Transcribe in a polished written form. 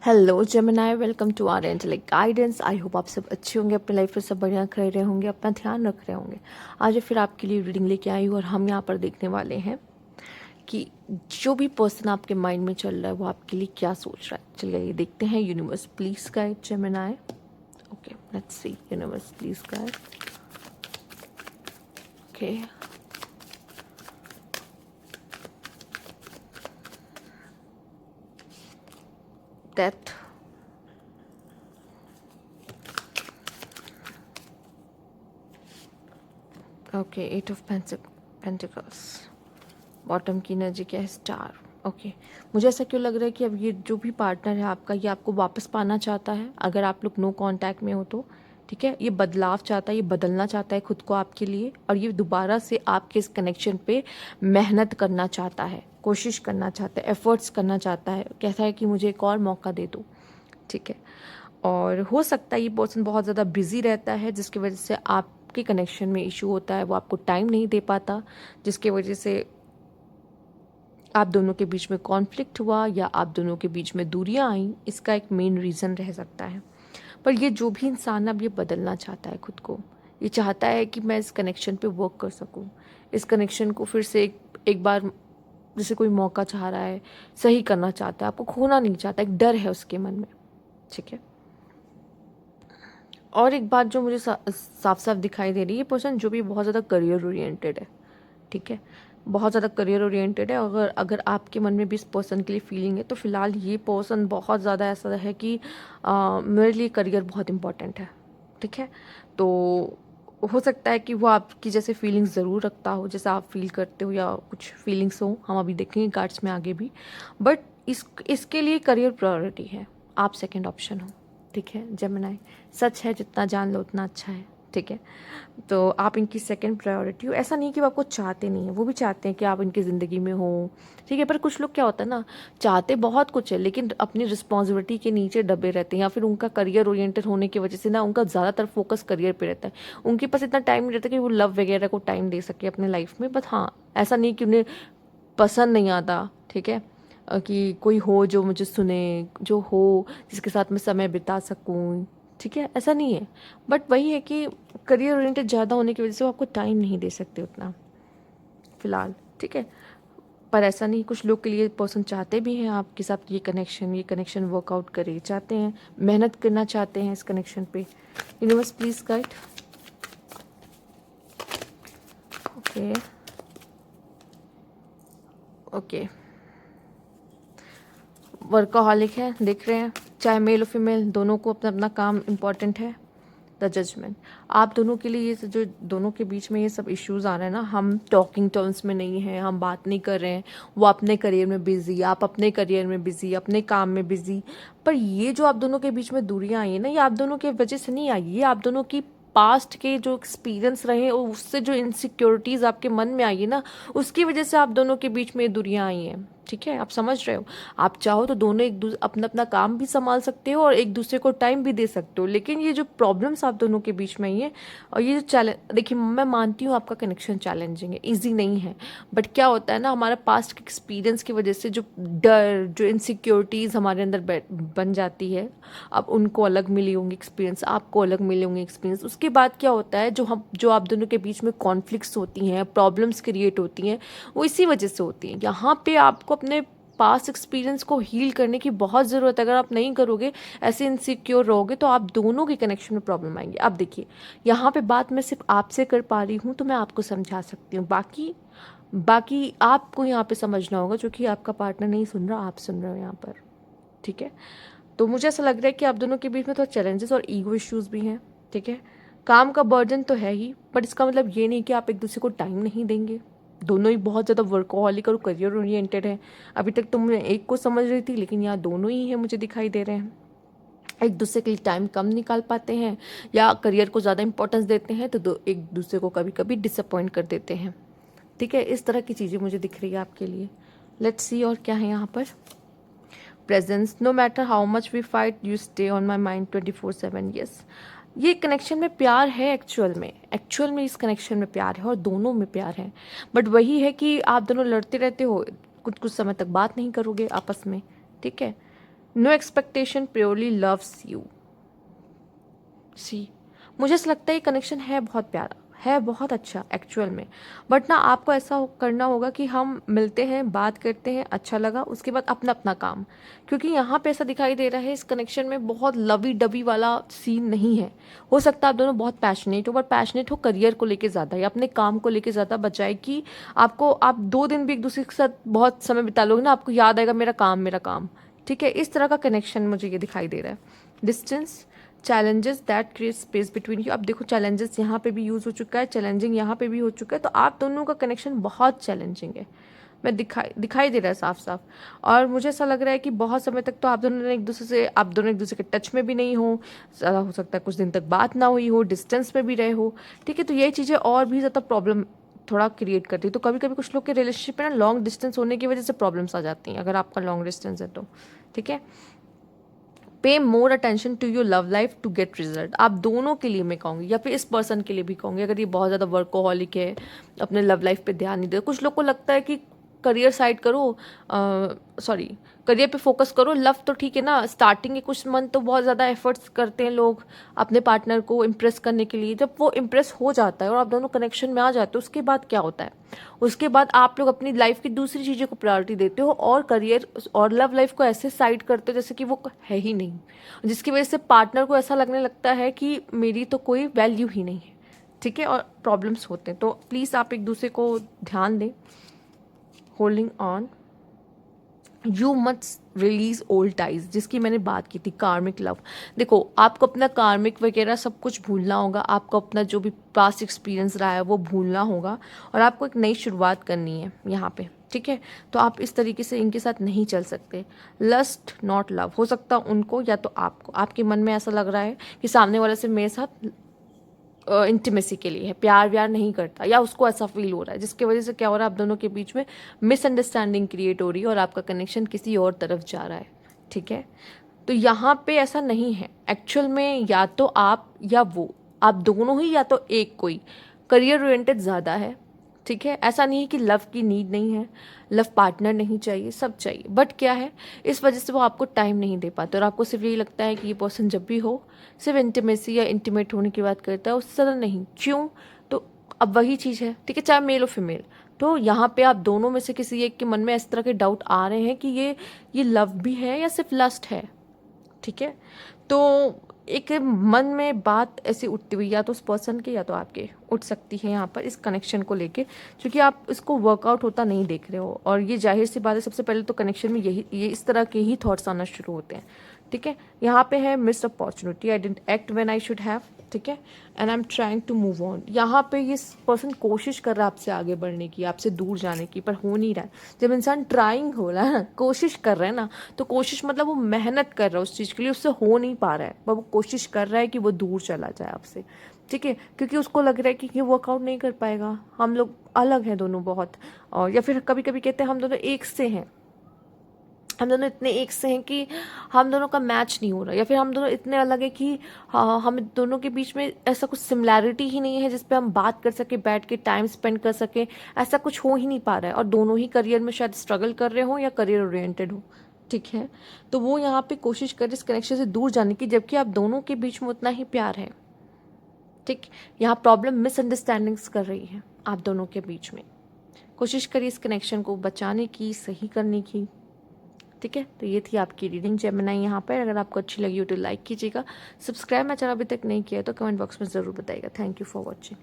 Hello Gemini, welcome to our intellect guidance. I hope आप सब अच्छे होंगे, अपनी लाइफ में सब बढ़िया कर रहे होंगे, अपना ध्यान रख रहे होंगे। आज फिर आपके लिए रीडिंग लेके आई हूँ और हम यहाँ पर देखने वाले हैं कि जो भी पर्सन आपके माइंड में चल रहा है वो आपके लिए क्या सोच रहा है। चलिए ये देखते हैं। Universe please guide Gemini. Okay, let's see. Universe please guide. Okay, death. Okay, eight of pentacles. Bottom की एनर्जी क्या है? स्टार। ओके, मुझे ऐसा क्यों लग रहा है कि अब ये जो भी पार्टनर है आपका, ये आपको वापस पाना चाहता है। अगर आप लोग नो कांटेक्ट में हो तो ठीक है, ये बदलाव चाहता है, ये बदलना चाहता है खुद को आपके लिए, और ये दोबारा से आपके इस कनेक्शन पे मेहनत करना चाहता है, कोशिश करना चाहता है, एफर्ट्स करना चाहता है। कहता है कि मुझे एक और मौका दे दो। ठीक है, और हो सकता है ये पर्सन बहुत ज़्यादा बिजी रहता है, जिसकी वजह से आपके कनेक्शन में इशू होता है, वो आपको टाइम नहीं दे पाता, जिसकी वजह से आप दोनों के बीच में कॉन्फ्लिक्ट हुआ या आप दोनों के बीच में दूरियां आई। इसका एक मेन रीज़न रह सकता है। पर ये जो भी इंसान अब ये बदलना चाहता है खुद को, ये चाहता है कि मैं इस कनेक्शन पे वर्क कर सकूं, इस कनेक्शन को फिर से एक बार जैसे कोई मौका चाह रहा है, सही करना चाहता है, आपको खोना नहीं चाहता, एक डर है उसके मन में। ठीक है, और एक बात जो मुझे साफ साफ दिखाई दे रही है, ये पर्सन जो भी बहुत ज़्यादा करियर ओरिएंटेड है। ठीक है, बहुत ज़्यादा करियर ओरिएंटेड है। अगर अगर आपके मन में भी इस पर्सन के लिए फीलिंग है तो फिलहाल ये पर्सन बहुत ज़्यादा ऐसा है कि मेरे लिए करियर बहुत इंपॉर्टेंट है। ठीक है, तो हो सकता है कि वो आपकी जैसे फीलिंग्स ज़रूर रखता हो, जैसा आप फील करते हो, या कुछ फीलिंग्स हो, हम अभी देखेंगे कार्ड्स में आगे भी। बट इसके लिए करियर प्रायोरिटी है, आप सेकेंड ऑप्शन हो। ठीक है जेमिनाई, सच है, जितना जान लो उतना अच्छा है। ठीक है, तो आप इनकी सेकंड प्रायोरिटी हो। ऐसा नहीं कि वो आपको चाहते नहीं है, वो भी चाहते हैं कि आप इनकी ज़िंदगी में हो। ठीक है, पर कुछ लोग क्या होता है ना, चाहते बहुत कुछ है लेकिन अपनी रिस्पॉन्सिबिलिटी के नीचे दबे रहते हैं, या फिर उनका करियर ओरिएंटेड होने की वजह से ना उनका ज़्यादातर फोकस करियर पे रहता है। उनके पास इतना टाइम नहीं रहता कि वो लव वगैरह को टाइम दे सके अपने लाइफ में। बट हाँ, ऐसा नहीं कि उन्हें पसंद नहीं आता। ठीक है, कि कोई हो जो मुझे सुने, जो हो जिसके साथ मैं समय बिता सकूं। ठीक है, ऐसा नहीं है। बट वही है कि करियर ओरिएंटेड ज़्यादा होने की वजह से वो आपको टाइम नहीं दे सकते उतना फिलहाल। ठीक है, पर ऐसा नहीं, कुछ लोग के लिए पर्सन चाहते भी हैं आपके साथ ये कनेक्शन वर्कआउट करे, चाहते हैं, मेहनत करना चाहते हैं इस कनेक्शन पे। Universe please guide. Okay, okay, workaholic है, देख रहे हैं, चाहे मेल और फीमेल दोनों को अपना अपना काम इम्पॉर्टेंट है। द जजमेंट, आप दोनों के लिए ये जो दोनों के बीच में ये सब इश्यूज आ रहे हैं ना, हम टॉकिंग टर्म्स में नहीं हैं, हम बात नहीं कर रहे हैं, वो अपने करियर में बिजी, आप अपने करियर में बिजी, अपने काम में बिजी। पर ये जो आप दोनों के बीच में दूरियां आई है ना, ये आप दोनों की वजह से नहीं आई, ये आप दोनों की पास्ट के जो एक्सपीरियंस रहे और उससे जो इनसिक्योरिटीज आपके मन में आई है ना, उसकी वजह से आप दोनों के बीच में ये दूरियां आई हैं। ठीक है, आप समझ रहे हो। आप चाहो तो दोनों एक दूसरे अपना अपना काम भी संभाल सकते हो और एक दूसरे को टाइम भी दे सकते हो, लेकिन ये जो प्रॉब्लम्स आप दोनों के बीच में आई है और ये जो चैलेंज, देखिए मैं मानती हूँ आपका कनेक्शन चैलेंजिंग है, इजी नहीं है। बट क्या होता है ना, हमारा पास्ट के एक्सपीरियंस की वजह से जो डर, जो इनसिक्योरिटीज हमारे अंदर बन जाती है, अब उनको अलग मिली होंगी एक्सपीरियंस, आपको अलग मिले होंगे एक्सपीरियंस, उसके बाद क्या होता है, जो आप दोनों के बीच में कॉन्फ्लिक्ट्स होती हैं, प्रॉब्लम्स क्रिएट होती हैं, वो इसी वजह से होती हैं। यहाँ पे आपको अपने पास्ट एक्सपीरियंस को हील करने की बहुत ज़रूरत है। अगर आप नहीं करोगे, ऐसे इनसिक्योर रहोगे, तो आप दोनों के कनेक्शन में प्रॉब्लम आएंगी। अब देखिए, यहाँ पे बात मैं सिर्फ आपसे कर पा रही हूँ तो मैं आपको समझा सकती हूँ, बाकी बाकी आपको यहाँ पे समझना होगा, जो कि आपका पार्टनर नहीं सुन रहा, आप सुन रहे हो यहाँ पर। ठीक है, तो मुझे ऐसा लग रहा है कि आप दोनों के बीच में थोड़ा चैलेंजेस और ईगो इश्यूज भी हैं। ठीक है, काम का बर्डन तो है ही, बट इसका मतलब ये नहीं कि आप एक दूसरे को टाइम नहीं देंगे। दोनों ही बहुत ज़्यादा वर्कोहॉलिक और करियर ओरिएंटेड है। अभी तक तो मैं एक को समझ रही थी, लेकिन यहाँ दोनों ही हैं मुझे दिखाई दे रहे हैं। एक दूसरे के लिए टाइम कम निकाल पाते हैं, या करियर को ज़्यादा इंपॉर्टेंस देते हैं, तो एक दूसरे को कभी कभी डिसअपॉइंट कर देते हैं। ठीक है, इस तरह की चीज़ें मुझे दिख रही है आपके लिए। लेट्स सी और क्या है यहाँ पर। Presence, no matter how much we fight you stay on my mind 24/7। Yes, ये कनेक्शन में प्यार है, एक्चुअल में इस कनेक्शन में प्यार है और दोनों में प्यार है। बट वही है कि आप दोनों लड़ते रहते हो, कुछ कुछ समय तक बात नहीं करोगे आपस में। ठीक है, no expectation, purely loves you. See, मुझे ऐसा लगता है ये कनेक्शन है बहुत प्यारा, है बहुत अच्छा एक्चुअल में, बट ना आपको ऐसा करना होगा कि हम मिलते हैं, बात करते हैं, अच्छा लगा, उसके बाद अपना अपना काम। क्योंकि यहाँ पे ऐसा दिखाई दे रहा है इस कनेक्शन में बहुत लवी डबी वाला सीन नहीं है। हो सकता है आप दोनों बहुत पैशनेट हो, बट पैशनेट हो करियर को लेके ज़्यादा या अपने काम को लेके ज़्यादा, बजाय कि आपको आप 2 दिन भी एक दूसरे के साथ बहुत समय बिता लोगे ना, आपको याद आएगा मेरा काम मेरा काम। ठीक है, इस तरह का कनेक्शन मुझे ये दिखाई दे रहा है। Distance, challenges that create space between you. अब देखो चैलेंजेस यहाँ पे भी यूज़ हो चुका है, चैलेंजिंग यहाँ पे भी हो चुका है, तो आप दोनों का कनेक्शन बहुत चैलेंजिंग है। मैं दिखाई दे रहा है साफ साफ। और मुझे ऐसा लग रहा है कि बहुत समय तक तो आप दोनों एक दूसरे के टच में भी नहीं हो, ज़्यादा हो सकता है कुछ दिन तक बात ना हुई हो, डिस्टेंस में भी रहे हो। ठीक है, तो ये चीज़ें और भी ज़्यादा प्रॉब्लम थोड़ा क्रिएट करती है। तो कभी कभी कुछ लोग के रिलेशनशिप में ना लॉन्ग डिस्टेंस होने की वजह से प्रॉब्लम्स आ जाती हैं, अगर आपका लॉन्ग डिस्टेंस है तो। ठीक है, pay more attention to your love life to get result. आप दोनों के लिए मैं कहूँगी, या फिर इस पर्सन के लिए भी कहूँगी, अगर ये बहुत ज़्यादा वर्कोहॉलिक है, अपने लव लाइफ पे ध्यान नहीं दे। कुछ लोग को लगता है कि करियर साइड करो, सॉरी करियर पे फोकस करो, लव तो ठीक है ना, स्टार्टिंग के कुछ मंथ तो बहुत ज़्यादा एफर्ट्स करते हैं लोग अपने पार्टनर को इम्प्रेस करने के लिए। जब वो इम्प्रेस हो जाता है और आप दोनों कनेक्शन में आ जाते हो, उसके बाद क्या होता है, उसके बाद आप लोग अपनी लाइफ की दूसरी चीज़ों को प्रायोरिटी देते हो और करियर और लव लाइफ को ऐसे साइड करते हो जैसे कि वो है ही नहीं, जिसकी वजह से पार्टनर को ऐसा लगने लगता है कि मेरी तो कोई वैल्यू ही नहीं है। ठीक है, और प्रॉब्लम्स होते हैं। तो प्लीज़ आप एक दूसरे को ध्यान दें। Holding on, you must release old ties, जिसकी मैंने बात की थी, कार्मिक लव। देखो आपको अपना कार्मिक वगैरह सब कुछ भूलना होगा, आपको अपना जो भी पास्ट एक्सपीरियंस रहा है वो भूलना होगा, और आपको एक नई शुरुआत करनी है यहाँ पे। ठीक है, तो आप इस तरीके से इनके साथ नहीं चल सकते। लस्ट नॉट लव, हो सकता उनको या तो आपको, आपके मन में ऐसा लग रहा है कि सामने वाले से मेरे साथ इंटीमेसी के लिए है, प्यार व्यार नहीं करता, या उसको ऐसा फील हो रहा है, जिसकी वजह से क्या हो रहा है, आप दोनों के बीच में मिसअंडरस्टैंडिंग क्रिएट हो रही है और आपका कनेक्शन किसी और तरफ जा रहा है। ठीक है, तो यहाँ पे ऐसा नहीं है एक्चुअल में, या तो आप या वो, आप दोनों ही, या तो एक कोई करियर ओरिएंटेड ज़्यादा है। ठीक है, ऐसा नहीं है कि लव की नीड नहीं है, लव पार्टनर नहीं चाहिए, सब चाहिए, बट क्या है, इस वजह से वो आपको टाइम नहीं दे पाते और आपको सिर्फ यही लगता है कि ये पर्सन जब भी हो सिर्फ इंटीमेसी या इंटीमेट होने की बात करता है, उससे ज़्यादा नहीं। क्यों? तो अब वही चीज़ है, ठीक है, चाहे मेल हो फीमेल, तो यहाँ पे आप दोनों में से किसी एक के मन में इस तरह के डाउट आ रहे हैं कि ये लव भी है या सिर्फ लस्ट है। ठीक है, तो एक मन में बात ऐसी उठती हुई, या तो उस पर्सन के या तो आपके उठ सकती है यहाँ पर इस कनेक्शन को लेके, क्योंकि आप इसको वर्कआउट होता नहीं देख रहे हो, और ये जाहिर सी बात है, सबसे पहले तो कनेक्शन में ये इस तरह के ही थॉट्स आना शुरू होते हैं। ठीक है, यहाँ पे है missed opportunity, I didn't act when I should have. ठीक है, and I am trying to move on. यहाँ पे ये पर्सन कोशिश कर रहा है आपसे आगे बढ़ने की, आपसे दूर जाने की, पर हो नहीं रहा है। जब इंसान ट्राइंग हो रहा है ना, कोशिश कर रहा है ना, तो कोशिश मतलब वो मेहनत कर रहा है उस चीज़ के लिए, उससे हो नहीं पा रहा है, पर वो कोशिश कर रहा है कि वो दूर चला जाए आपसे। ठीक है, क्योंकि उसको लग रहा है कि ये वर्कआउट नहीं कर पाएगा, हम लोग अलग हैं दोनों बहुत, और या फिर कभी कभी कहते हैं हम दोनों एक से हैं, हम दोनों इतने एक से हैं कि हम दोनों का मैच नहीं हो रहा, या फिर हम दोनों इतने अलग है कि हाँ, हम दोनों के बीच में ऐसा कुछ सिमिलैरिटी ही नहीं है जिस पे हम बात कर सके, बैठ के टाइम स्पेंड कर सके, ऐसा कुछ हो ही नहीं पा रहा है। और दोनों ही करियर में शायद स्ट्रगल कर रहे हो या करियर ओरिएंटेड हो। ठीक है, तो वो यहाँ पे कोशिश कर इस कनेक्शन से दूर जाने की, जबकि आप दोनों के बीच में उतना ही प्यार है। ठीक, यहाँ प्रॉब्लम मिसअंडरस्टैंडिंग्स कर रही है आप दोनों के बीच में। कोशिश करिए इस कनेक्शन को बचाने की, सही करने की। ठीक है, तो ये थी आपकी रीडिंग जेमिनी। यहाँ पर अगर आपको अच्छी लगी हो तो लाइक कीजिएगा, सब्सक्राइब मेरा चैनल अभी तक नहीं किया तो कमेंट बॉक्स में ज़रूर बताइएगा। Thank you for watching.